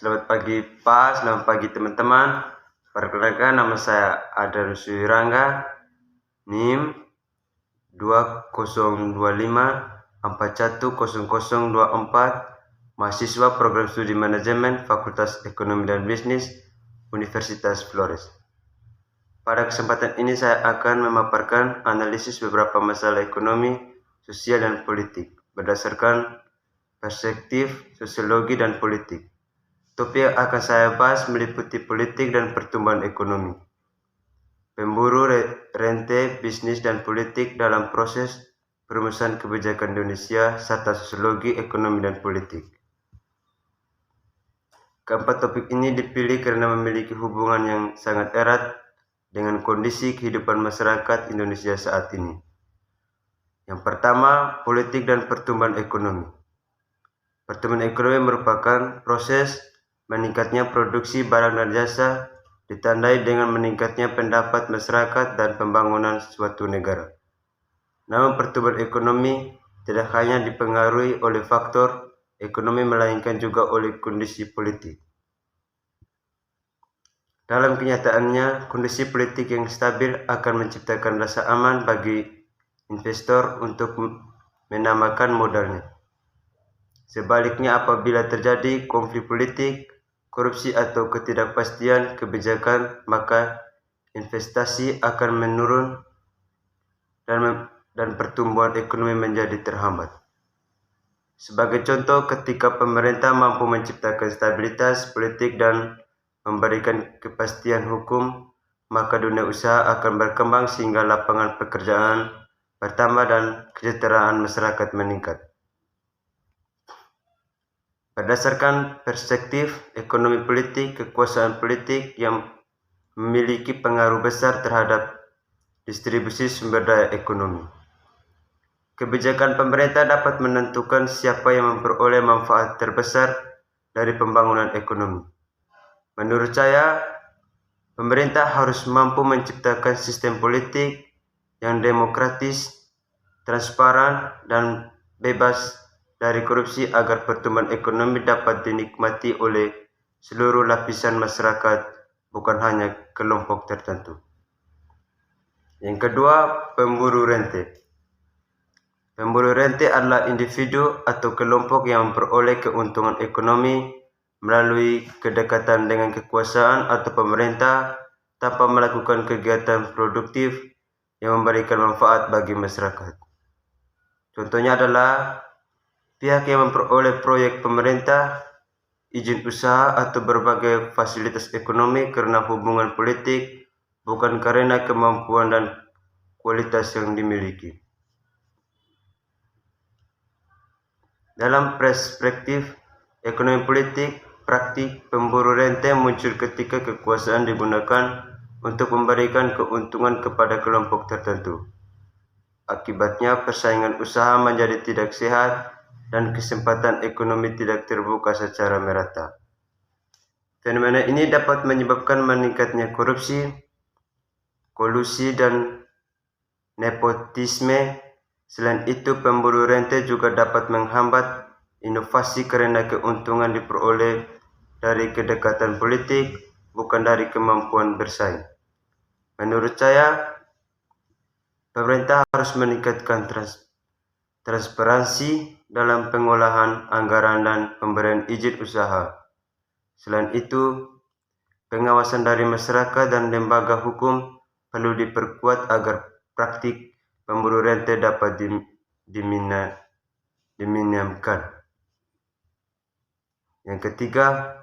Selamat pagi Pak, selamat pagi teman-teman. Perkenalkan, nama saya Adan Suirangga, NIM 2025410024, mahasiswa program studi manajemen Fakultas Ekonomi dan Bisnis Universitas Flores. Pada kesempatan ini saya akan memaparkan analisis beberapa masalah ekonomi, sosial, dan politik berdasarkan perspektif sosiologi dan politik. Topik yang akan saya bahas meliputi politik dan pertumbuhan ekonomi, pemburu rente, bisnis dan politik dalam proses perumusan kebijakan Indonesia, serta sosiologi ekonomi dan politik. Keempat topik ini dipilih karena memiliki hubungan yang sangat erat dengan kondisi kehidupan masyarakat Indonesia saat ini. Yang pertama, politik dan pertumbuhan ekonomi. Pertumbuhan ekonomi merupakan proses meningkatnya produksi barang dan jasa ditandai dengan meningkatnya pendapat masyarakat dan pembangunan suatu negara. Namun pertumbuhan ekonomi tidak hanya dipengaruhi oleh faktor ekonomi melainkan juga oleh kondisi politik. Dalam kenyataannya, kondisi politik yang stabil akan menciptakan rasa aman bagi investor untuk menambahkan modalnya. Sebaliknya, apabila terjadi konflik politik, korupsi atau ketidakpastian kebijakan, maka investasi akan menurun dan pertumbuhan ekonomi menjadi terhambat. Sebagai contoh, ketika pemerintah mampu menciptakan stabilitas politik dan memberikan kepastian hukum, maka dunia usaha akan berkembang sehingga lapangan pekerjaan bertambah dan kesejahteraan masyarakat meningkat. Berdasarkan perspektif ekonomi politik, kekuasaan politik yang memiliki pengaruh besar terhadap distribusi sumber daya ekonomi. Kebijakan pemerintah dapat menentukan siapa yang memperoleh manfaat terbesar dari pembangunan ekonomi. Menurut saya, pemerintah harus mampu menciptakan sistem politik yang demokratis, transparan, dan bebas dari korupsi agar pertumbuhan ekonomi dapat dinikmati oleh seluruh lapisan masyarakat, bukan hanya kelompok tertentu. Yang kedua, pemburu rente. Pemburu rente adalah individu atau kelompok yang memperoleh keuntungan ekonomi melalui kedekatan dengan kekuasaan atau pemerintah tanpa melakukan kegiatan produktif yang memberikan manfaat bagi masyarakat. Contohnya adalah pihak yang memperoleh proyek pemerintah, izin usaha, atau berbagai fasilitas ekonomi karena hubungan politik, bukan karena kemampuan dan kualitas yang dimiliki. Dalam perspektif ekonomi politik, praktik pemburu rente muncul ketika kekuasaan digunakan untuk memberikan keuntungan kepada kelompok tertentu. Akibatnya, persaingan usaha menjadi tidak sehat dan kesempatan ekonomi tidak terbuka secara merata. Fenomena ini dapat menyebabkan meningkatnya korupsi, kolusi, dan nepotisme. Selain itu, pemburu rente juga dapat menghambat inovasi karena keuntungan diperoleh dari kedekatan politik, bukan dari kemampuan bersaing. Menurut saya, pemerintah harus meningkatkan transparansi dalam pengolahan anggaran dan pemberian izin usaha. Selain itu, pengawasan dari masyarakat dan lembaga hukum perlu diperkuat agar praktik pemburu rente dapat diminimalisir. Yang ketiga,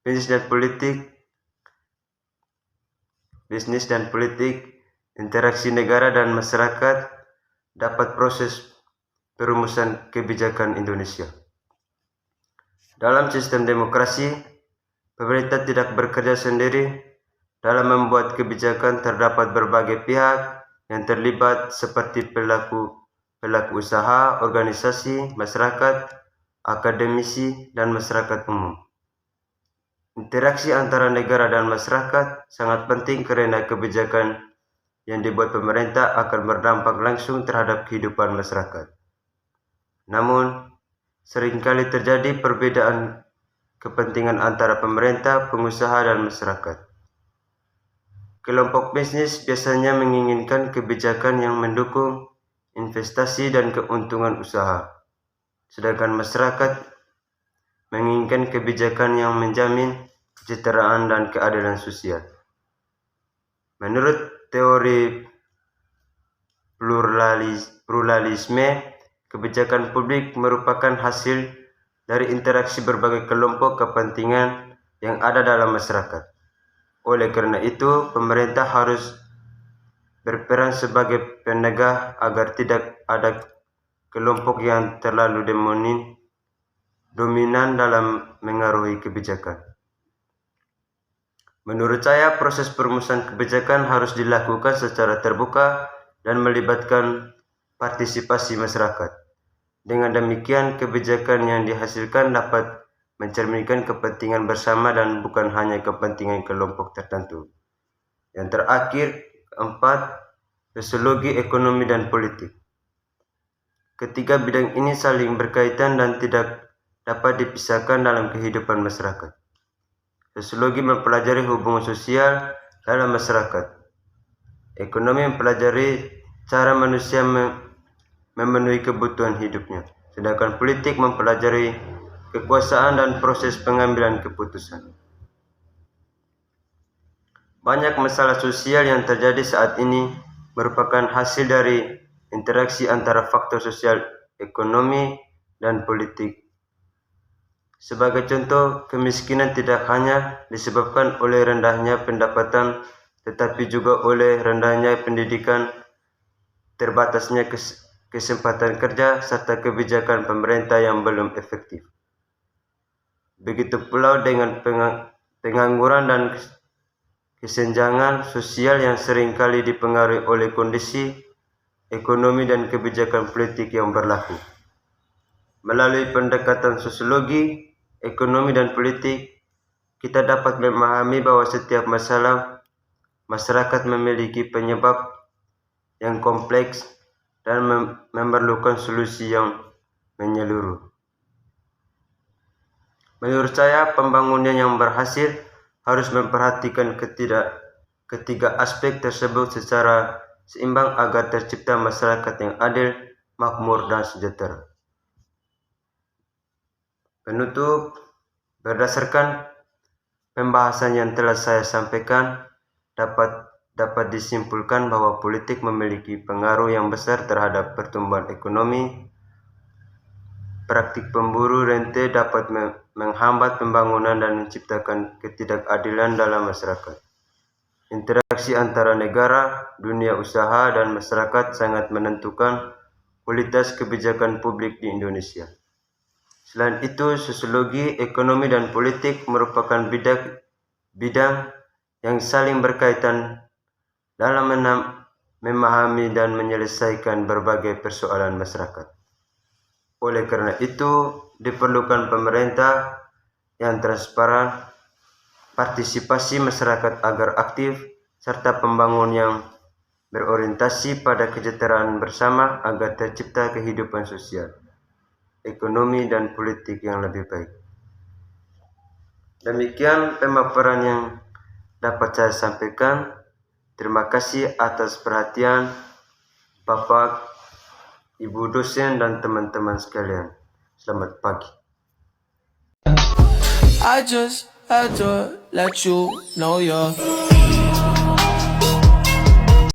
bisnis dan politik, interaksi negara dan masyarakat dapat proses perumusan kebijakan Indonesia. Dalam sistem demokrasi, pemerintah tidak bekerja sendiri. Dalam membuat kebijakan terdapat berbagai pihak yang terlibat seperti pelaku usaha, organisasi, masyarakat, akademisi, dan masyarakat umum. Interaksi antara negara dan masyarakat sangat penting karena kebijakan yang dibuat pemerintah akan berdampak langsung terhadap kehidupan masyarakat. Namun, seringkali terjadi perbedaan kepentingan antara pemerintah, pengusaha, dan masyarakat. Kelompok bisnis biasanya menginginkan kebijakan yang mendukung investasi dan keuntungan usaha, sedangkan masyarakat menginginkan kebijakan yang menjamin kesejahteraan dan keadilan sosial. Menurut teori pluralisme, kebijakan publik merupakan hasil dari interaksi berbagai kelompok kepentingan yang ada dalam masyarakat. Oleh karena itu, pemerintah harus berperan sebagai penegak agar tidak ada kelompok yang terlalu dominan dalam mengaruhi kebijakan. Menurut saya, proses perumusan kebijakan harus dilakukan secara terbuka dan melibatkan partisipasi masyarakat. Dengan demikian, kebijakan yang dihasilkan dapat mencerminkan kepentingan bersama dan bukan hanya kepentingan kelompok tertentu. Yang terakhir, keempat, sosiologi, ekonomi, dan politik. Ketiga bidang ini saling berkaitan dan tidak dapat dipisahkan dalam kehidupan masyarakat. Sosiologi mempelajari hubungan sosial dalam masyarakat. Ekonomi mempelajari cara manusia memenuhi kebutuhan hidupnya. Sedangkan politik mempelajari kekuasaan dan proses pengambilan keputusan. Banyak masalah sosial yang terjadi saat ini merupakan hasil dari interaksi antara faktor sosial, ekonomi, dan politik. Sebagai contoh, kemiskinan tidak hanya disebabkan oleh rendahnya pendapatan, tetapi juga oleh rendahnya pendidikan, terbatasnya kesempatan kerja, serta kebijakan pemerintah yang belum efektif. Begitu pula dengan pengangguran dan kesenjangan sosial yang seringkali dipengaruhi oleh kondisi ekonomi dan kebijakan politik yang berlaku. Melalui pendekatan sosiologi, ekonomi, dan politik, kita dapat memahami bahwa setiap masalah masyarakat memiliki penyebab yang kompleks dan memerlukan solusi yang menyeluruh. Menurut saya, pembangunan yang berhasil harus memperhatikan ketiga aspek tersebut secara seimbang agar tercipta masyarakat yang adil, makmur, dan sejahtera. Penutup, berdasarkan pembahasan yang telah saya sampaikan, dapat disimpulkan bahwa politik memiliki pengaruh yang besar terhadap pertumbuhan ekonomi. Praktik pemburu rente dapat menghambat pembangunan dan menciptakan ketidakadilan dalam masyarakat. Interaksi antara negara, dunia usaha, dan masyarakat sangat menentukan kualitas kebijakan publik di Indonesia. Selain itu, sosiologi, ekonomi, dan politik merupakan bidang yang saling berkaitan dalam memahami dan menyelesaikan berbagai persoalan masyarakat. Oleh karena itu, diperlukan pemerintah yang transparan, partisipasi masyarakat agar aktif, serta pembangunan yang berorientasi pada kesejahteraan bersama agar tercipta kehidupan sosial, ekonomi, dan politik yang lebih baik. Demikian pemaparan yang dapat saya sampaikan. Terima kasih atas perhatian Bapak, Ibu dosen, dan teman-teman sekalian. Selamat pagi. I just had to let you know you're